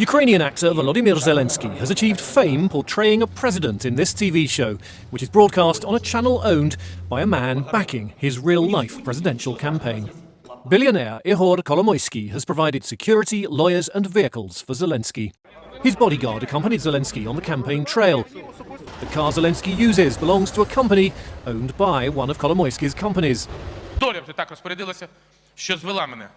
Ukrainian actor Volodymyr Zelensky has achieved fame portraying a president in this TV show, which is broadcast on a channel owned by a man backing his real-life presidential campaign. Billionaire Igor Kolomoysky has provided security, lawyers and vehicles for Zelensky. His bodyguard accompanied Zelensky on the campaign trail. The car Zelensky uses belongs to a company owned by one of Kolomoysky's companies. Доля вже так розпорядилася, що звела мене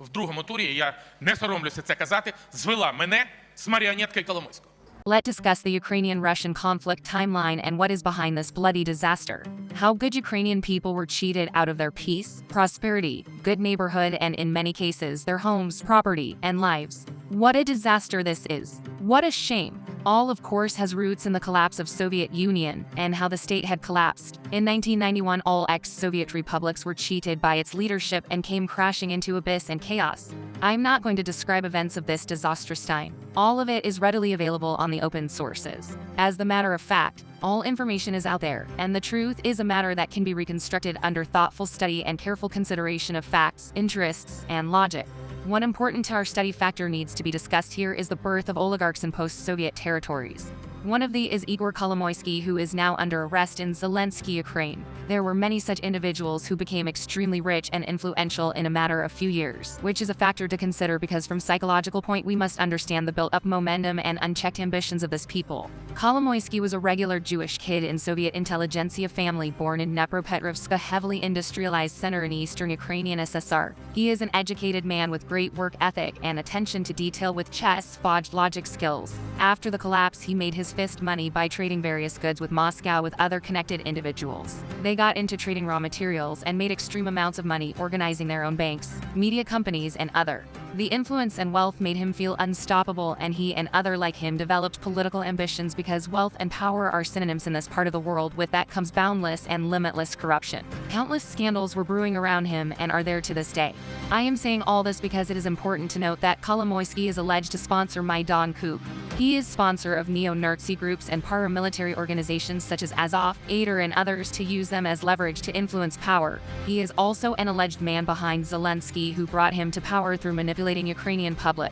в другому турі, і я не соромлюся це казати, звела мене з маріонеткою Коломойського. Let's discuss the Ukrainian-Russian conflict timeline and what is behind this bloody disaster. How good Ukrainian people were cheated out of their peace, prosperity, good neighborhood, and in many cases, their homes, property, and lives. What a disaster this is. What a shame. All, of course, has roots in the collapse of Soviet Union and how the state had collapsed. In 1991, all ex-Soviet republics were cheated by its leadership and came crashing into abyss and chaos. I'm not going to describe events of this disastrous time. All of it is readily available on the open sources. As the matter of fact, all information is out there, and the truth is a matter that can be reconstructed under thoughtful study and careful consideration of facts, interests, and logic. One important to our study factor needs to be discussed here is the birth of oligarchs in post-Soviet territories. One of these is Igor Kolomoysky, who is now under arrest in Zelenskiy, Ukraine. There were many such individuals who became extremely rich and influential in a matter of few years, which is a factor to consider because from psychological point we must understand the built-up momentum and unchecked ambitions of this people. Kolomoysky was a regular Jewish kid in Soviet intelligentsia family born in Dnepropetrovsk, a heavily industrialized center in eastern Ukrainian SSR. He is an educated man with great work ethic and attention to detail with chess, forged logic skills. After the collapse, he made his fist money by trading various goods with Moscow with other connected individuals. They got into trading raw materials and made extreme amounts of money organizing their own banks, media companies, and other. The influence and wealth made him feel unstoppable, and he and other like him developed political ambitions because wealth and power are synonyms in this part of the world. With that comes boundless and limitless corruption. Countless scandals were brewing around him and are there to this day. I am saying all this because it is important to note that Kolomoysky is alleged to sponsor Maidan coup. He is sponsor of neo-Nazi groups and paramilitary organizations such as Azov, Aider, and others to use them as leverage to influence power. He is also an alleged man behind Zelensky who brought him to power through manipulating Ukrainian public.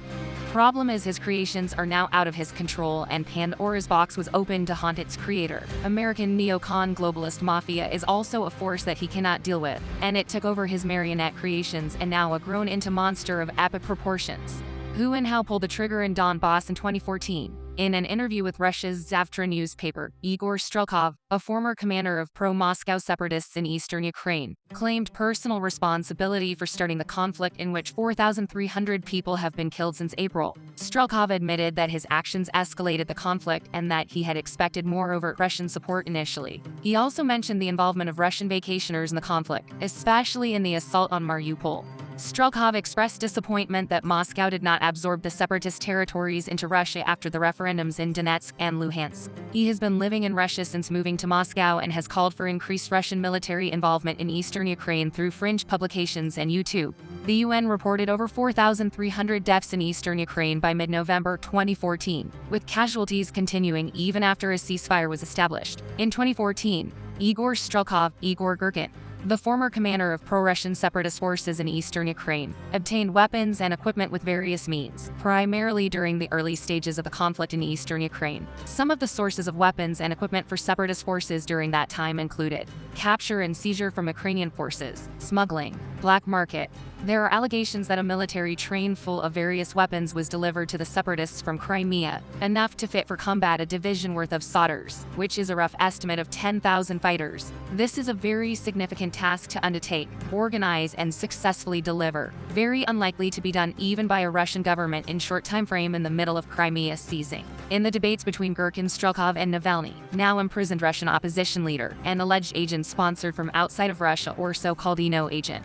Problem is his creations are now out of his control and Pandora's box was open to haunt its creator. American neocon globalist mafia is also a force that he cannot deal with, and it took over his marionette creations and now a grown into monster of epic proportions. Who and how pulled the trigger in Donbass in 2014? In an interview with Russia's Zavtra newspaper, Igor Strelkov, a former commander of pro-Moscow separatists in eastern Ukraine, claimed personal responsibility for starting the conflict in which 4,300 people have been killed since April. Strelkov admitted that his actions escalated the conflict and that he had expected more overt Russian support initially. He also mentioned the involvement of Russian vacationers in the conflict, especially in the assault on Mariupol. Strelkov expressed disappointment that Moscow did not absorb the separatist territories into Russia after the referendums in Donetsk and Luhansk. He has been living in Russia since moving to Moscow and has called for increased Russian military involvement in eastern Ukraine through fringe publications and YouTube. The UN reported over 4,300 deaths in eastern Ukraine by mid-November 2014, with casualties continuing even after a ceasefire was established. In 2014, Igor Gurkin, the former commander of pro-Russian separatist forces in eastern Ukraine, obtained weapons and equipment with various means, primarily during the early stages of the conflict in eastern Ukraine. Some of the sources of weapons and equipment for separatist forces during that time included capture and seizure from Ukrainian forces, smuggling, black market. There are allegations that a military train full of various weapons was delivered to the separatists from Crimea, enough to fit for combat a division worth of soldiers, which is a rough estimate of 10,000 fighters. This is a very significant task to undertake, organize, and successfully deliver. Very unlikely to be done even by a Russian government in short time frame in the middle of Crimea seizing. In the debates between Gurkin, Strelkov, and Navalny, now imprisoned Russian opposition leader, and alleged agent sponsored from outside of Russia or so-called ENO agent.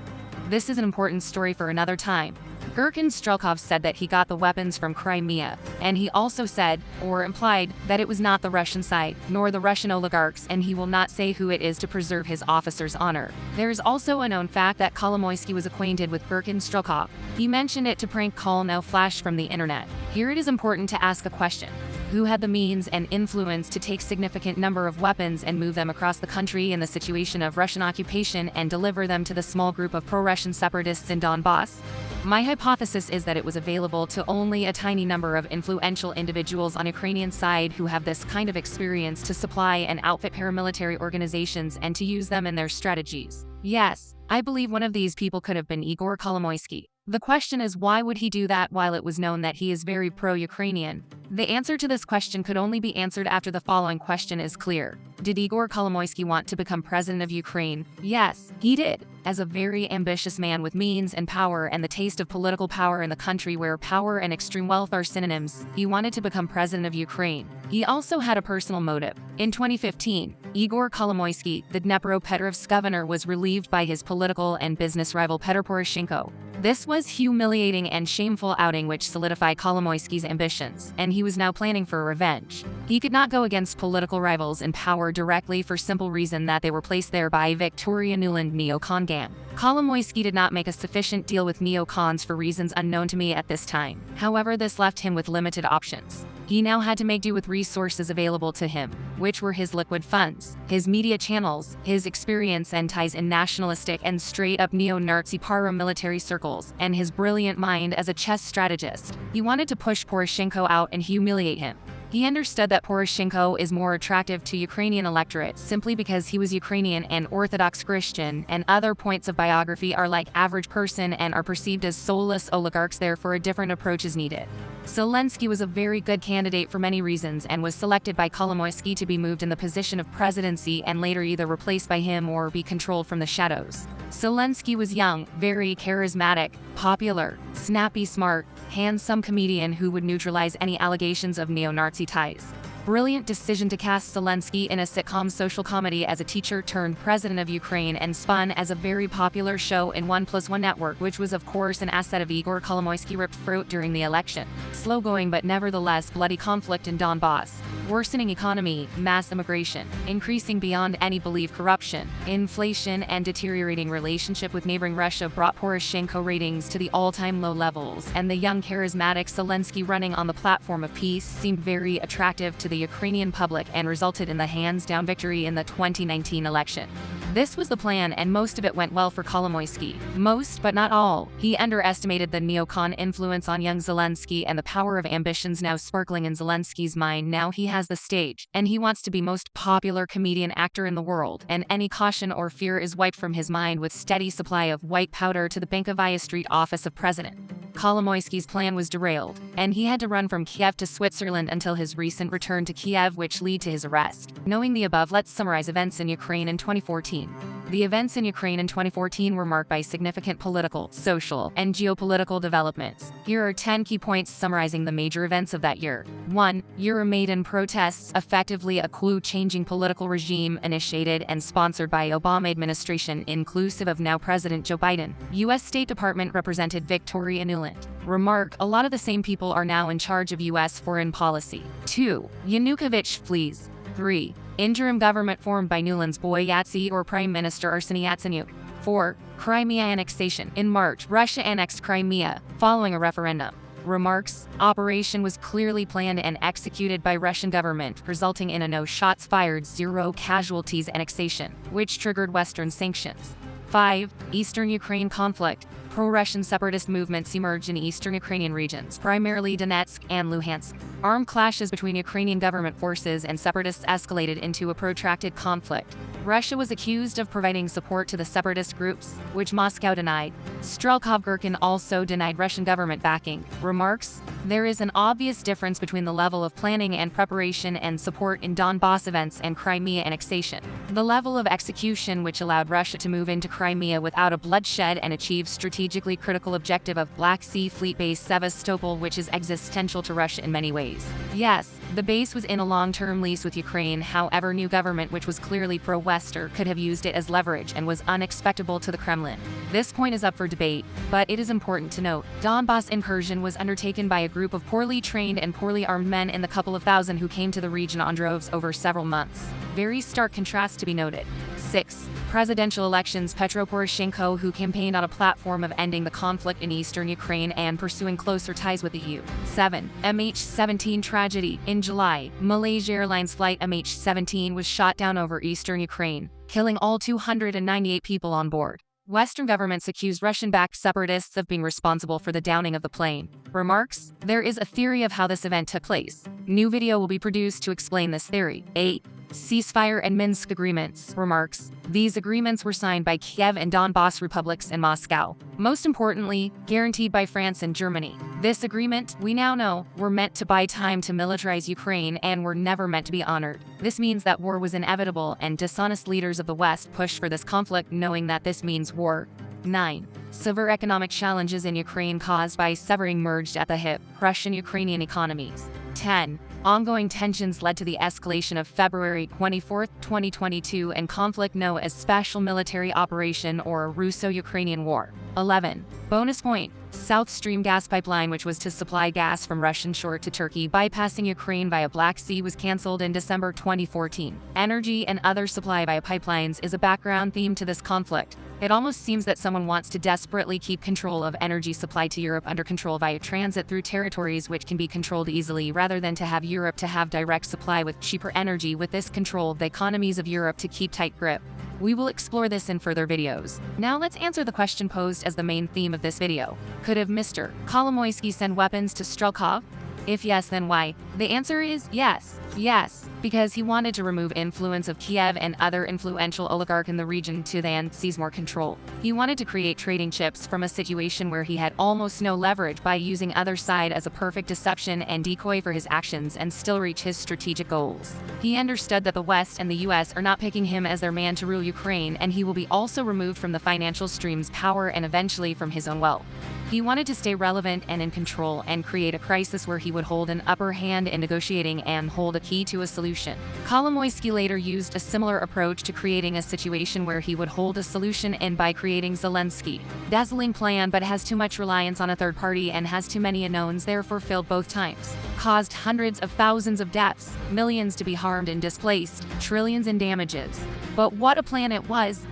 This is an important story for another time. Gurkin Strelkov said that he got the weapons from Crimea, and he also said, or implied, that it was not the Russian side, nor the Russian oligarchs, and he will not say who it is to preserve his officer's honor. There is also a known fact that Kolomoysky was acquainted with Gurkin Strelkov. He mentioned it to prank call no flash from the internet. Here it is important to ask a question. Who had the means and influence to take significant number of weapons and move them across the country in the situation of Russian occupation and deliver them to the small group of pro-Russian separatists in Donbass? My hypothesis is that it was available to only a tiny number of influential individuals on Ukrainian side who have this kind of experience to supply and outfit paramilitary organizations and to use them in their strategies. Yes, I believe one of these people could have been Igor Kolomoysky. The question is, why would he do that while it was known that he is very pro-Ukrainian? The answer to this question could only be answered after the following question is clear. Did Igor Kolomoysky want to become president of Ukraine? Yes, he did. As a very ambitious man with means and power and the taste of political power in the country where power and extreme wealth are synonyms, he wanted to become president of Ukraine. He also had a personal motive. In 2015, Igor Kolomoysky, the Dnepropetrovsk governor, was relieved by his political and business rival Petro Poroshenko. This was humiliating and shameful outing which solidified Kolomoysky's ambitions, and he was now planning for revenge. He could not go against political rivals in power directly for simple reason that they were placed there by Victoria Nuland neocon gang. Kolomoysky did not make a sufficient deal with neocons for reasons unknown to me at this time. However, this left him with limited options. He now had to make do with resources available to him, which were his liquid funds, his media channels, his experience and ties in nationalistic and straight-up neo-Nazi paramilitary circles, and his brilliant mind as a chess strategist. He wanted to push Poroshenko out and humiliate him. He understood that Poroshenko is more attractive to Ukrainian electorate simply because he was Ukrainian and Orthodox Christian, and other points of biography are like average person and are perceived as soulless oligarchs, therefore a different approach is needed. Zelensky was a very good candidate for many reasons and was selected by Kolomoysky to be moved in the position of presidency and later either replaced by him or be controlled from the shadows. Zelensky was young, very charismatic, popular, snappy, smart, handsome comedian who would neutralize any allegations of neo-Nazi ties. Brilliant decision to cast Zelensky in a sitcom social comedy as a teacher turned president of Ukraine and spun as a very popular show in 1+1 network, which was of course an asset of Igor Kolomoysky, ripped throat during the election. Slow going but nevertheless bloody conflict in Donbass. Worsening economy, mass immigration, increasing beyond any belief corruption, inflation, and deteriorating relationship with neighboring Russia brought Poroshenko ratings to the all-time low levels, and the young charismatic Zelensky running on the platform of peace seemed very attractive to the Ukrainian public and resulted in the hands-down victory in the 2019 election. This was the plan, and most of it went well for Kolomoysky. Most, but not all. He underestimated the neocon influence on young Zelensky and the power of ambitions now sparkling in Zelensky's mind. Now he has the stage, and he wants to be most popular comedian actor in the world, and any caution or fear is wiped from his mind with steady supply of white powder to the Bankivaya Street office of president. Kolomoysky's plan was derailed, and he had to run from Kiev to Switzerland until his recent return to Kiev, which led to his arrest. Knowing the above, let's summarize events in Ukraine in 2014. The events in Ukraine in 2014 were marked by significant political, social, and geopolitical developments. Here are 10 key points summarizing the major events of that year. 1. Euromaidan protests, effectively a coup-changing political regime initiated and sponsored by Obama administration, inclusive of now President Joe Biden. U.S. State Department Representative Victoria Nuland. Remark, a lot of the same people are now in charge of U.S. foreign policy. 2. Yanukovych flees. 3. Interim government formed by Nuland's boy Yatsi or Prime Minister Arseniy Yatsenyuk. 4. Crimea annexation. In March, Russia annexed Crimea, following a referendum. Remarks, operation was clearly planned and executed by Russian government, resulting in a no shots fired, zero casualties annexation, which triggered Western sanctions. 5. Eastern Ukraine conflict. Pro-Russian separatist movements emerged in eastern Ukrainian regions, primarily Donetsk and Luhansk. Armed clashes between Ukrainian government forces and separatists escalated into a protracted conflict. Russia was accused of providing support to the separatist groups, which Moscow denied. Strelkov also denied Russian government backing. Remarks, there is an obvious difference between the level of planning and preparation and support in Donbass events and Crimea annexation. The level of execution which allowed Russia to move into Crimea without a bloodshed and achieve strategically critical objective of Black Sea Fleet Base Sevastopol, which is existential to Russia in many ways. Yes, the base was in a long-term lease with Ukraine, however new government which was clearly pro-Western could have used it as leverage and was unacceptable to the Kremlin. This point is up for debate, but it is important to note, Donbass incursion was undertaken by a group of poorly trained and poorly armed men in the couple of thousand who came to the region on droves over several months. Very stark contrast to be noted. 6. Presidential elections. Petro Poroshenko, who campaigned on a platform of ending the conflict in eastern Ukraine and pursuing closer ties with the EU. 7. MH17 tragedy. In July, Malaysia Airlines flight MH17 was shot down over eastern Ukraine, killing all 298 people on board. Western governments accused Russian-backed separatists of being responsible for the downing of the plane. Remarks: there is a theory of how this event took place. New video will be produced to explain this theory. 8. Ceasefire and Minsk agreements. Remarks: these agreements were signed by Kiev and Donbas republics and Moscow. Most importantly, guaranteed by France and Germany. This agreement, we now know, were meant to buy time to militarize Ukraine and were never meant to be honored. This means that war was inevitable, and dishonest leaders of the West pushed for this conflict knowing that this means war. 9. Severe economic challenges in Ukraine caused by severing merged at the hip Russian-Ukrainian economies. 10. Ongoing tensions led to the escalation of February 24, 2022 and conflict known as Special Military Operation or Russo-Ukrainian War. 11. Bonus point: South Stream gas pipeline, which was to supply gas from Russian shore to Turkey bypassing Ukraine via Black Sea, was cancelled in December 2014. Energy and other supply via pipelines is a background theme to this conflict. It almost seems that someone wants to desperately keep control of energy supply to Europe under control via transit through territories which can be controlled easily, rather than to have Europe to have direct supply with cheaper energy. With this control of the economies of Europe to keep tight grip. We will explore this in further videos. Now let's answer the question posed as the main theme of this video. Could have Mr. Kolomoysky send weapons to Strelkov? If yes, then why? The answer is yes. Yes, because he wanted to remove influence of Kiev and other influential oligarch in the region to then seize more control. He wanted to create trading chips from a situation where he had almost no leverage by using other side as a perfect deception and decoy for his actions and still reach his strategic goals. He understood that the West and the US are not picking him as their man to rule Ukraine, and he will be also removed from the financial stream's power and eventually from his own wealth. He wanted to stay relevant and in control and create a crisis where he would hold an upper hand in negotiating and hold a key to a solution. Kolomoysky later used a similar approach to creating a situation where he would hold a solution in by creating Zelenskiy. Dazzling plan, but has too much reliance on a third party and has too many unknowns, therefore failed both times. Caused hundreds of thousands of deaths, millions to be harmed and displaced, trillions in damages. But what a plan it was!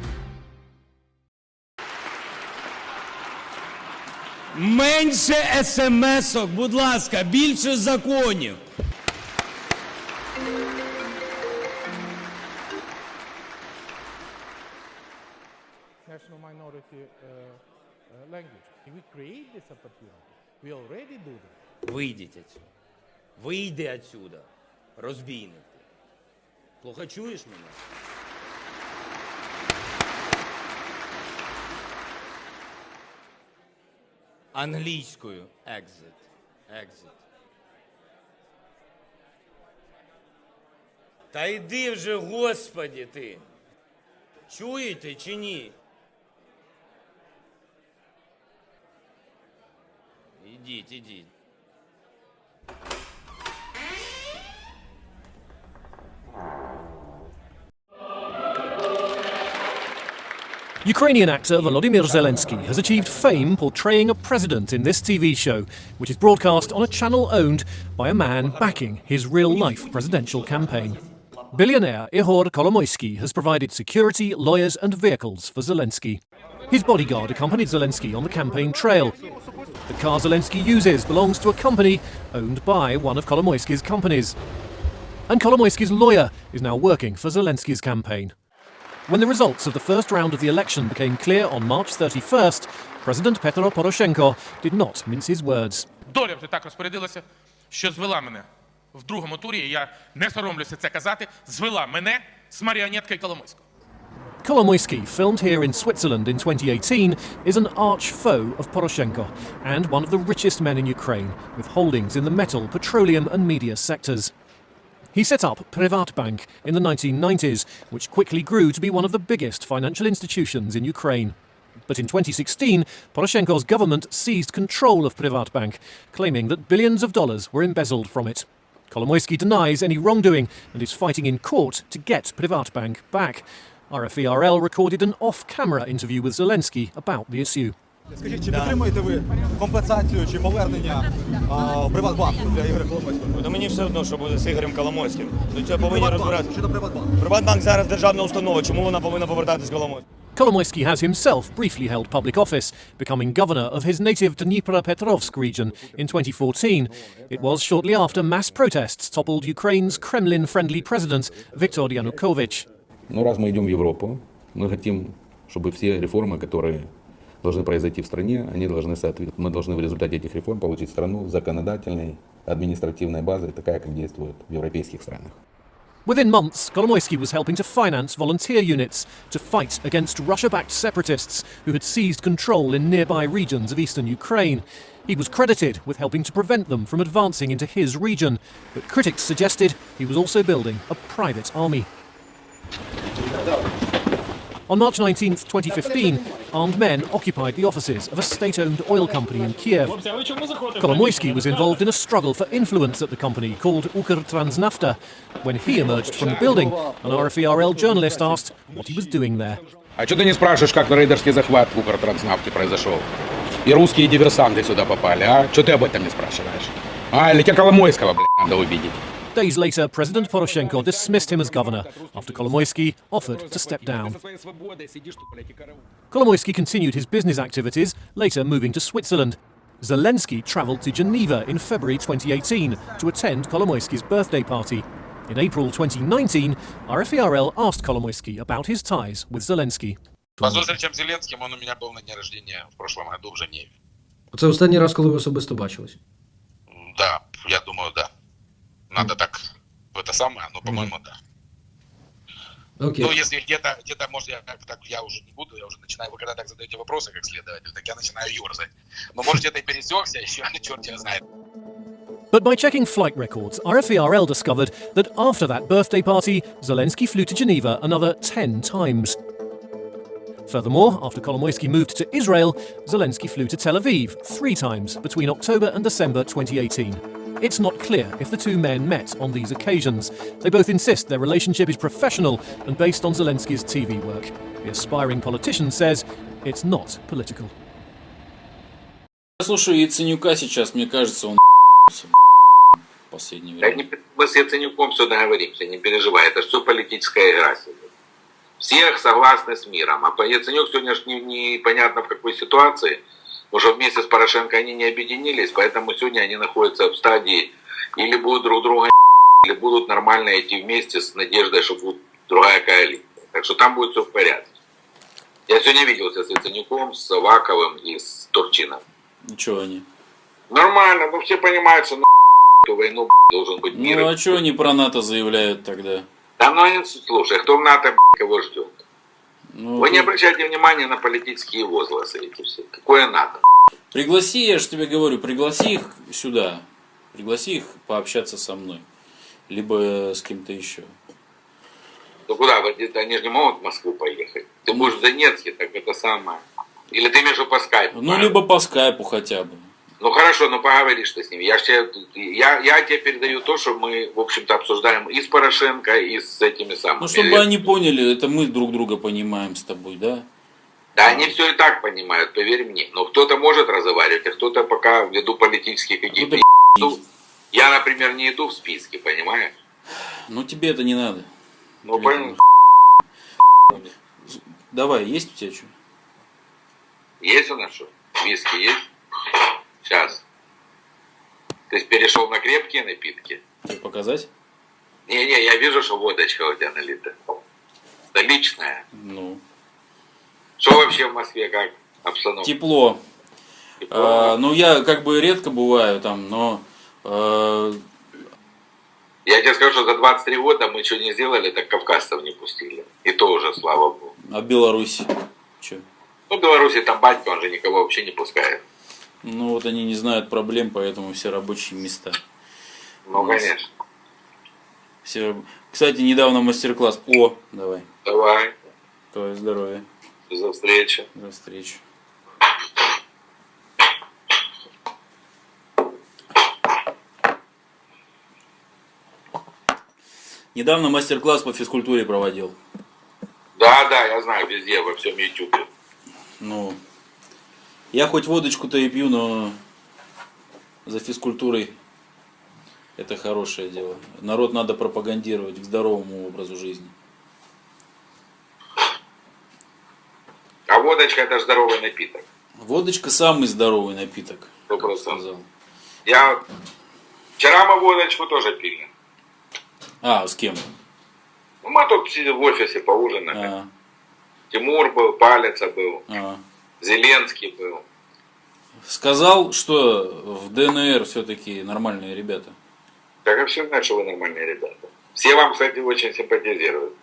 Менше смс-ок, будь ласка, більше законів. National minority language. We create this opportunity. We already do that. Вийдіть отсюда. Вийди отсюда, розбійник. Плохо чуєш мене? Англійською exit. Exit. Та йди вже, Господі, ти. Чуєте чи ні? Ідіть, ідіть. Ukrainian actor Volodymyr Zelenskiy has achieved fame portraying a president in this TV show, which is broadcast on a channel owned by a man backing his real-life presidential campaign. Billionaire Igor Kolomoysky has provided security, lawyers and vehicles for Zelenskiy. His bodyguard accompanied Zelenskiy on the campaign trail. The car Zelenskiy uses belongs to a company owned by one of Kolomoysky's companies. And Kolomoysky's lawyer is now working for Zelenskiy's campaign. When the results of the first round of the election became clear on March 31st, President Petro Poroshenko did not mince his words. Доля вже так розпорядилася, що звела мене в другому турі, і я не соромлюся це казати, звела мене з маріонеткою Коломойського. Kolomoysky, filmed here in Switzerland in 2018, is an arch foe of Poroshenko and one of the richest men in Ukraine, with holdings in the metal, petroleum and media sectors. He set up Privatbank in the 1990s, which quickly grew to be one of the biggest financial institutions in Ukraine. But in 2016, Poroshenko's government seized control of Privatbank, claiming that billions of dollars were embezzled from it. Kolomoysky denies any wrongdoing and is fighting in court to get Privatbank back. RFE-RL recorded an off-camera interview with Zelenskiy about the issue. Скажіть, чи підтримуєте ви компенсацію чи повернення в Приватбанк для Ігоря Коломойського? Та мені все одно, що буде з Ігорем Коломойським. До цього повинні розбиратися. Щодо Приватбанк. Приватбанк зараз державна установа, чому вона повинна повертатись Коломойському? Kolomoysky has himself briefly held public office, becoming governor of his native Dnipropetrovsk region in 2014. It was shortly after mass protests toppled Ukraine's Kremlin-friendly president Viktor Yanukovych. Но раз мы идем в Европу, мы хотим, чтобы все реформы, которые должны произойти в стране, они должны соответствовать. Мы должны в результате этих реформ получить страну с законодательной, административной базой, такая, как действует в европейских странах. Within months, Kolomoysky was helping to finance volunteer units to fight against Russia-backed separatists who had seized control in nearby regions of eastern Ukraine. He was credited with helping to prevent them from advancing into his region, but critics suggested he was also building a private army. On March 19, 2015, armed men occupied the offices of a state-owned oil company in Kiev. Kolomoysky was involved in a struggle for influence at the company called Ukrtransnafta. When he emerged from the building, an RFERL journalist asked what he was doing there. А что ты не спрашиваешь, как рейдерский захват в Укртранснафте произошел? И русские диверсанты сюда попали, а? Что ты об этом не спрашиваешь? Или тебя Коломойского, надо увидеть? Days later, President Poroshenko dismissed him as governor after Kolomoysky offered to step down. Kolomoysky continued his business activities, later moving to Switzerland. Zelenskiy travelled to Geneva in February 2018 to attend Kolomoysky's birthday party. In April 2019, RFERL asked Kolomoysky about his ties with Zelenskiy. По зустрічам з Зеленським, он у меня был на дне рождения в прошлом году в Женеве. Це останній раз, коли ви особисто бачились? Да, я думаю, да. Надо так, это самое, но, по-моему, да. Окей. Ну, если где-то, может, я уже не буду, я уже начинаю, вы когда так задаете вопросы, как следователь, так я начинаю ерзать. Но, может, где-то и пересекся, еще черт его знает. But by checking flight records, RFERL discovered that after that birthday party, Zelensky flew to Geneva another 10 times. Furthermore, after Kolomoysky moved to Israel, Zelensky flew to Tel Aviv 3 times between October and December 2018. It's not clear if the two men met on these occasions. They both insist their relationship is professional and based on Zelenskyy's TV work. The aspiring politician says it's not political. Я слушаю Яценюка сейчас, мне кажется, он в последнее время. Мы с Яценюком все договоримся, не переживай, это все политическая игра сегодня. Всех согласны с миром, а Яценюк сегодня ж непонятно в какой ситуации. Уже вместе с Порошенко они не объединились, поэтому сегодня они находятся в стадии или будут друг друга или будут нормально идти вместе с надеждой, что будет другая коалиция. Так что там будет все в порядке. Я сегодня виделся с Яценюком, с Аваковым и с Турчином. Чего они? Нормально, ну все понимают, что эту войну должен быть мир. Ну а что они про НАТО заявляют тогда? Да ну слушай, кто в НАТО кого ждет? Ну, вы не обращайте внимания на политические возгласы эти все. Какое НАТО? Пригласи, я же тебе говорю, пригласи их сюда. Пригласи их пообщаться со мной. Либо с кем-то еще. Ну куда? Они же не могут в Москву поехать. Ты будешь в Донецке, так это самое. Или ты имеешь по скайпу? Ну, либо по скайпу хотя бы. Ну хорошо, ну поговоришь ты с ними. Я тебе передаю то, что мы, в общем-то, обсуждаем и с Порошенко, и с этими самыми. Ну, чтобы они поняли, это мы друг друга понимаем с тобой, да? Да, они все и так понимают, поверь мне. Но кто-то может разговаривать, а кто-то пока ввиду политических идей. Я, например, не иду в списке, понимаешь? Ну, тебе это не надо. Ну, понял. Давай, есть у тебя что? Есть у нас что? Виски есть? Сейчас. Ты перешел на крепкие напитки? Тебе показать? Не, я вижу, что водочка у тебя налита. Столичная. Ну. Что вообще в Москве, как обстановка? Тепло. Ну, я как бы редко бываю там, но... Я тебе скажу, что за 23 года мы что не сделали, так кавказцев не пустили. И то уже, слава богу. А Беларусь? Че? Ну, в Беларуси там батька, он же никого вообще не пускает. Ну, вот они не знают проблем, поэтому все рабочие места. Ну, конечно. Все... Кстати, недавно мастер-класс. О, давай. Давай. Твое здоровье. За встречу. За встречу. Недавно мастер-класс по физкультуре проводил. Да, я знаю, везде, во всем ютубе. Ну, Я хоть водочку-то и пью, но за физкультурой это хорошее дело. Народ надо пропагандировать к здоровому образу жизни. А водочка это здоровый напиток. Водочка самый здоровый напиток. 100%. Вчера мы водочку тоже пили. А, с кем? Ну, мы тут сидели в офисе поужинали. Тимур был, Палица был, Зеленский был. Сказал, что в ДНР все-таки нормальные ребята. Так я все знаю, что вы нормальные ребята. Все вам, кстати, очень симпатизируют.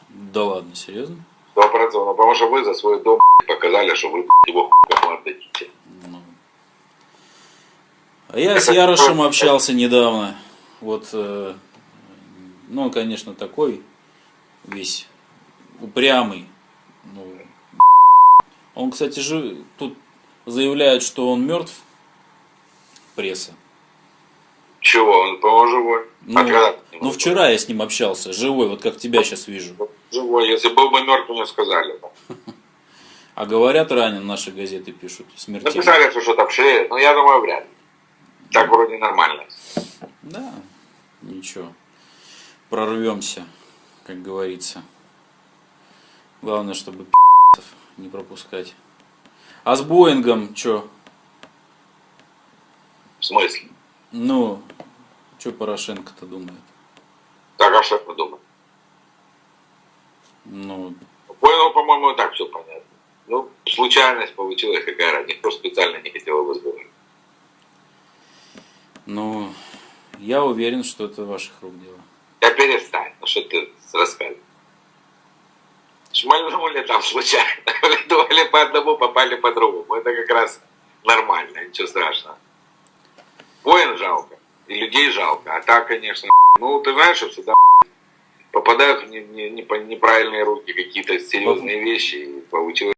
Да ладно, серьезно? 100%. Ну, потому что вы за свой дом показали, что вы его кому отдадите. А я с Ярошем общался недавно. Вот, ну, он, конечно, такой весь упрямый. Ну, он, кстати, тут заявляет, что он мертв. Пресса. Чего? Он, по-моему, живой. Ну, вчера я с ним общался, живой, вот как тебя сейчас вижу. Живой. Если был бы мертв, мне сказали. А говорят, ранен, наши газеты пишут. Смертельно. Написали, что что-то в шее. Но я думаю, вряд ли. Так вроде нормально. Да, ничего. Прорвемся, как говорится. Главное, чтобы не пропускать. А с Боингом что? В смысле? Ну, что Порошенко-то думает? Так, а что подумать? Ну, Понял, по-моему, так все понятно. Ну, случайность получилась, какая разница. Никто специально не хотел его сборить. ну, я уверен, что это ваших рук дело. Да перестань, ну что ты рассказываешь? Шмальнули там случайно. Думали по одному, попали по другому. Это как раз нормально, ничего страшного. Воин жалко, и людей жалко. А так, конечно, ну ты знаешь, что всегда попадают в неправильные руки какие-то серьезные вещи, и получилось